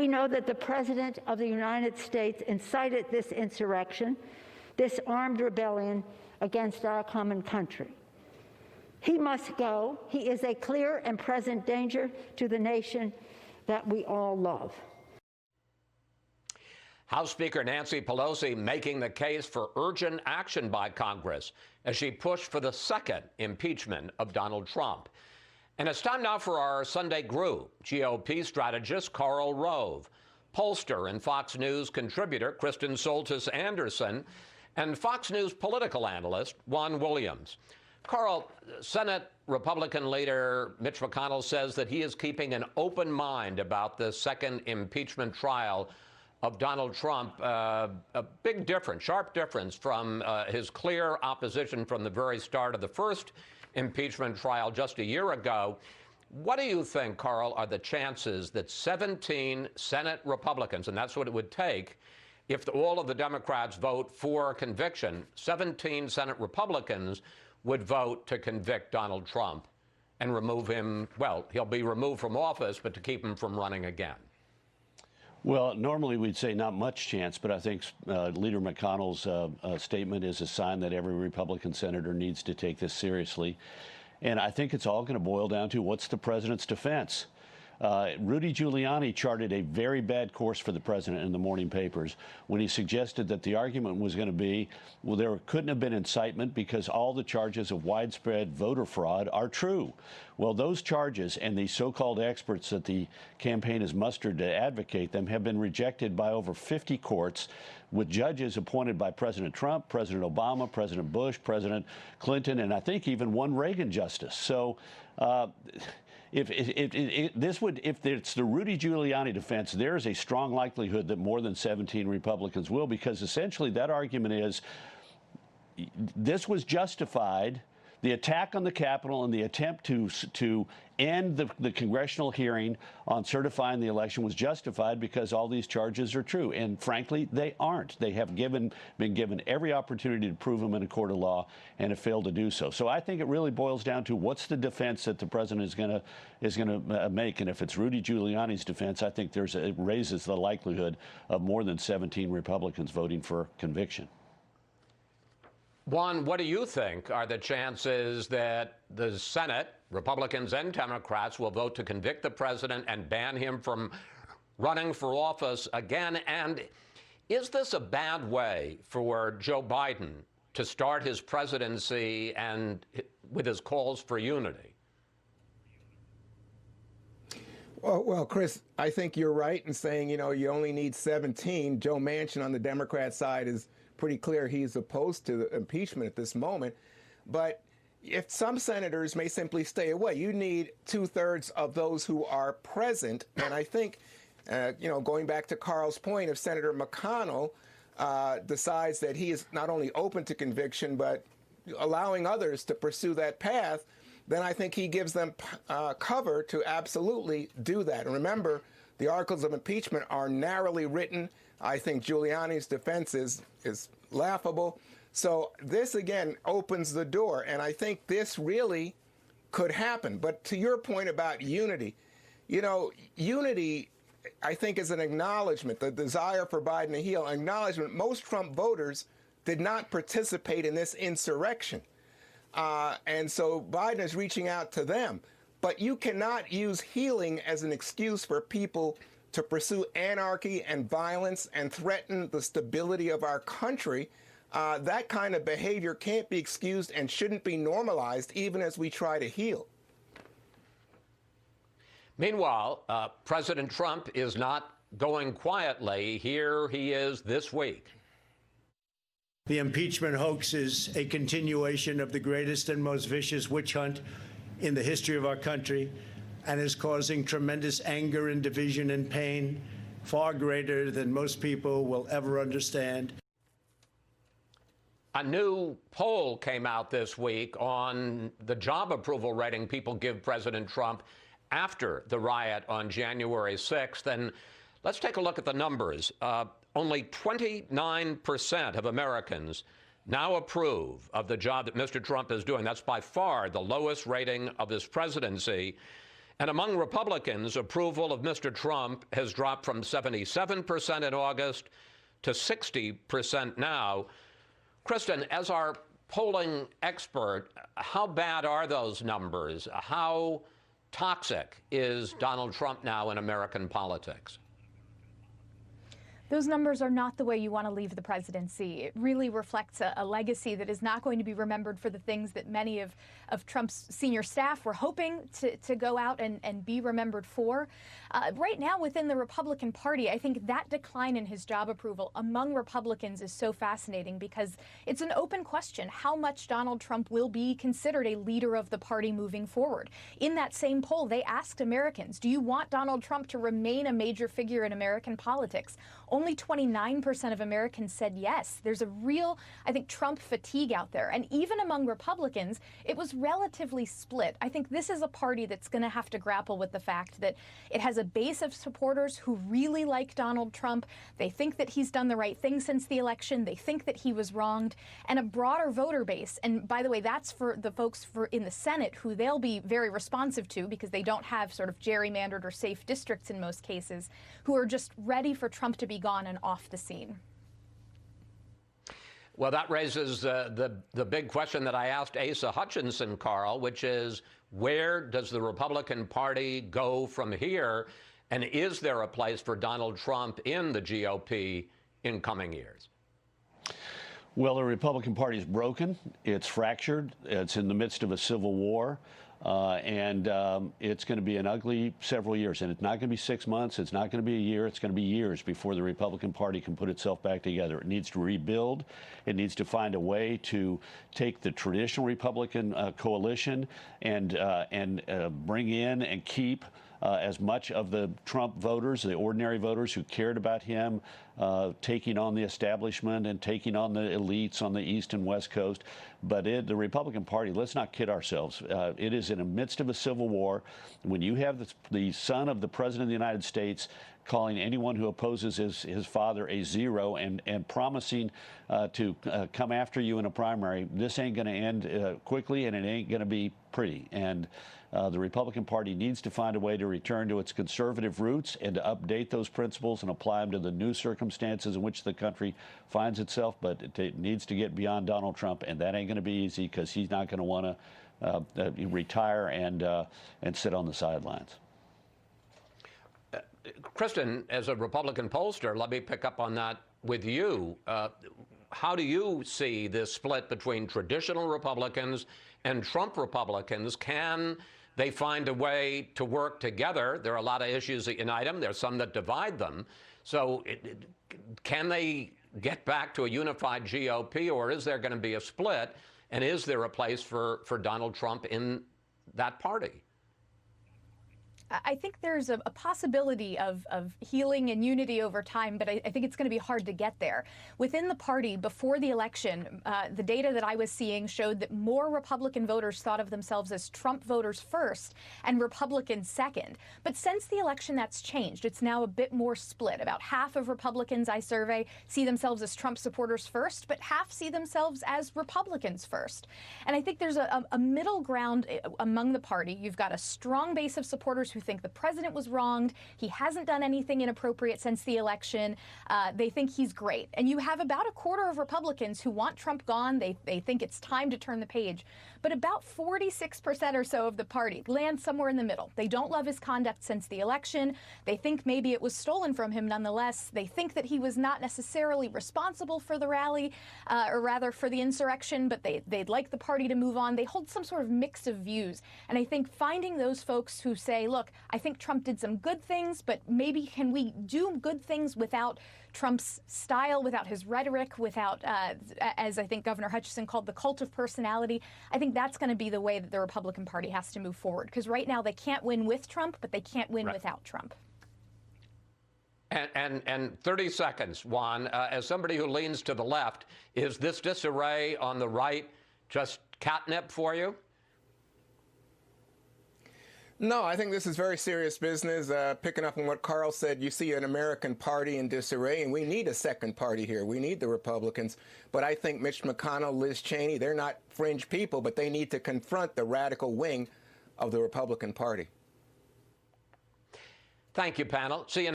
We know that the President of the United States incited this insurrection, this armed rebellion against our common country. He must go. He is a clear and present danger to the nation that we all love. House Speaker Nancy Pelosi making the case for urgent action by Congress as she pushed for the second impeachment of Donald Trump. And it's time now for our Sunday Group. GOP strategist Karl Rove, pollster and Fox News contributor Kristen Soltis Anderson, and Fox News political analyst Juan Williams. Karl, Senate Republican leader Mitch McConnell says that he is keeping an open mind about the second impeachment trial of Donald Trump. A big difference, sharp difference from his clear opposition from the very start of the first impeachment trial just a year ago. What do you think, Karl, are the chances that 17 Senate Republicans, and that's what it would take if all of the Democrats vote for conviction, 17 Senate Republicans would vote to convict Donald Trump and remove him? Well, he'll be removed from office, but to keep him from running again? Well, normally we'd say not much chance, but I think Leader McConnell's statement is a sign that every Republican senator needs to take this seriously. And I think it's all going to boil down to what's the president's defense. Rudy Giuliani charted a very bad course for the president in the morning papers when he suggested that the argument was going to be, well, there couldn't have been incitement because all the charges of widespread voter fraud are true. Well, those charges and the so-called experts that the campaign has mustered to advocate them have been rejected by over 50 courts, with judges appointed by President Trump, President Obama, President Bush, President Clinton, and I think even one Reagan justice. So if it's the Rudy Giuliani defense, there's a strong likelihood that more than 17 Republicans will, because essentially that argument is this was justified. The attack on the Capitol and the attempt to end the congressional hearing on certifying the election was justified because all these charges are true. And frankly, they aren't. They have been given every opportunity to prove them in a court of law and have failed to do so. So I think it really boils down to what's the defense that the president is going to make. And if it's Rudy Giuliani's defense, I think it raises the likelihood of more than 17 Republicans voting for conviction. Juan, what do you think are the chances that the Senate, Republicans and Democrats, will vote to convict the president and ban him from running for office again? And is this a bad way for Joe Biden to start his presidency and with his calls for unity? Well, Chris, I think you're right in saying, you only need 17. Joe Manchin on the Democrat side is pretty clear he's opposed to the impeachment at this moment. But if some senators may simply stay away, you need 2/3 of those who are present. And I think, going back to Karl's point, if Senator McConnell decides that he is not only open to conviction, but allowing others to pursue that path, then I think he gives them cover to absolutely do that. And remember, the articles of impeachment are narrowly written. I think Giuliani's defense is laughable. So this, again, opens the door. And I think this really could happen. But to your point about unity, unity, I think, is an acknowledgement, the desire for Biden to heal, an acknowledgement. Most Trump voters did not participate in this insurrection. And so Biden is reaching out to them. But you cannot use healing as an excuse for people to pursue anarchy and violence and threaten the stability of our country. That kind of behavior can't be excused and shouldn't be normalized, even as we try to heal. Meanwhile, President Trump is not going quietly. Here he is this week. The impeachment hoax is a continuation of the greatest and most vicious witch hunt in the history of our country, and is causing tremendous anger and division and pain, far greater than most people will ever understand. A new poll came out this week on the job approval rating people give President Trump after the riot on January 6th. And let's take a look at the numbers. Only 29% of Americans now approve of the job that Mr. Trump is doing. That's by far the lowest rating of his presidency. And among Republicans, approval of Mr. Trump has dropped from 77% in August to 60% now. Kristen, as our polling expert, how bad are those numbers? How toxic is Donald Trump now in American politics? Those numbers are not the way you want to leave the presidency. It really reflects a legacy that is not going to be remembered for the things that many of Trump's senior staff were hoping to go out and be remembered for. Right now, within the Republican Party, I think that decline in his job approval among Republicans is so fascinating because it's an open question how much Donald Trump will be considered a leader of the party moving forward. In that same poll, they asked Americans, do you want Donald Trump to remain a major figure in American politics? Only 29% of Americans said yes. There's a real, I think, Trump fatigue out there. And even among Republicans, it was relatively split. I think this is a party that's going to have to grapple with the fact that it has a base of supporters who really like Donald Trump. They think that he's done the right thing since the election. They think that he was wronged. And a broader voter base. And by the way, that's for the folks in the Senate who they'll be very responsive to because they don't have sort of gerrymandered or safe districts in most cases, who are just ready for Trump to be gone and off the scene. Well, that raises the big question that I asked Asa Hutchinson, Karl, which is where does the Republican Party go from here? And is there a place for Donald Trump in the GOP in coming years? Well, the Republican Party is broken. It's fractured. It's in the midst of a civil war. And it's going to be an ugly several years. And it's not going to be 6 months. It's not going to be a year. It's going to be years before the Republican Party can put itself back together. It needs to rebuild. It needs to find a way to take the traditional Republican coalition and bring in and keep as much of the Trump voters, the ordinary voters who cared about him, taking on the establishment and taking on the elites on the East and West Coast. But the Republican Party, let's not kid ourselves. It is in the midst of a civil war. When you have the son of the President of the United States calling anyone who opposes his father a zero and promising to come after you in a primary, this ain't going to end quickly, and it ain't going to be pretty. And the Republican Party needs to find a way to return to its conservative roots and to update those principles and apply them to the new circumstances in which the country finds itself. But it needs to get beyond Donald Trump, and that ain't going to be easy because he's not going to want to retire and sit on the sidelines. Kristen, as a Republican pollster, let me pick up on that with you. How do you see this split between traditional Republicans and Trump Republicans? Can they find a way to work together? There are a lot of issues that unite them. There are some that divide them. So can they get back to a unified GOP, or is there going to be a split? And is there a place for Donald Trump in that party? I think there's a possibility of healing and unity over time, but I think it's going to be hard to get there. Within the party, before the election, the data that I was seeing showed that more Republican voters thought of themselves as Trump voters first and Republicans second. But since the election, that's changed. It's now a bit more split. About half of Republicans I survey see themselves as Trump supporters first, but half see themselves as Republicans first. And I think there's a middle ground among the party. You've got a strong base of supporters who think the president was wronged. He hasn't done anything inappropriate since the election. They think he's great. And you have about a quarter of Republicans who want Trump gone. They think it's time to turn the page. But about 46% or so of the party land somewhere in the middle. They don't love his conduct since the election. They think maybe it was stolen from him nonetheless. They think that he was not necessarily responsible for the rally, or rather for the insurrection, but they'd like the party to move on. They hold some sort of mix of views. And I think finding those folks who say, look, I think Trump did some good things, but maybe can we do good things without Trump's style, without his rhetoric, without, as I think Governor Hutchinson called, the cult of personality. I think that's going to be the way that the Republican Party has to move forward, because right now they can't win with Trump, but they can't win without Trump. And 30 seconds, Juan, as somebody who leans to the left, is this disarray on the right just catnip for you? No, I think this is very serious business. Picking up on what Karl said, you see an American party in disarray, and we need a second party here. We need the Republicans. But I think Mitch McConnell, Liz Cheney, they're not fringe people, but they need to confront the radical wing of the Republican Party. Thank you, panel. See you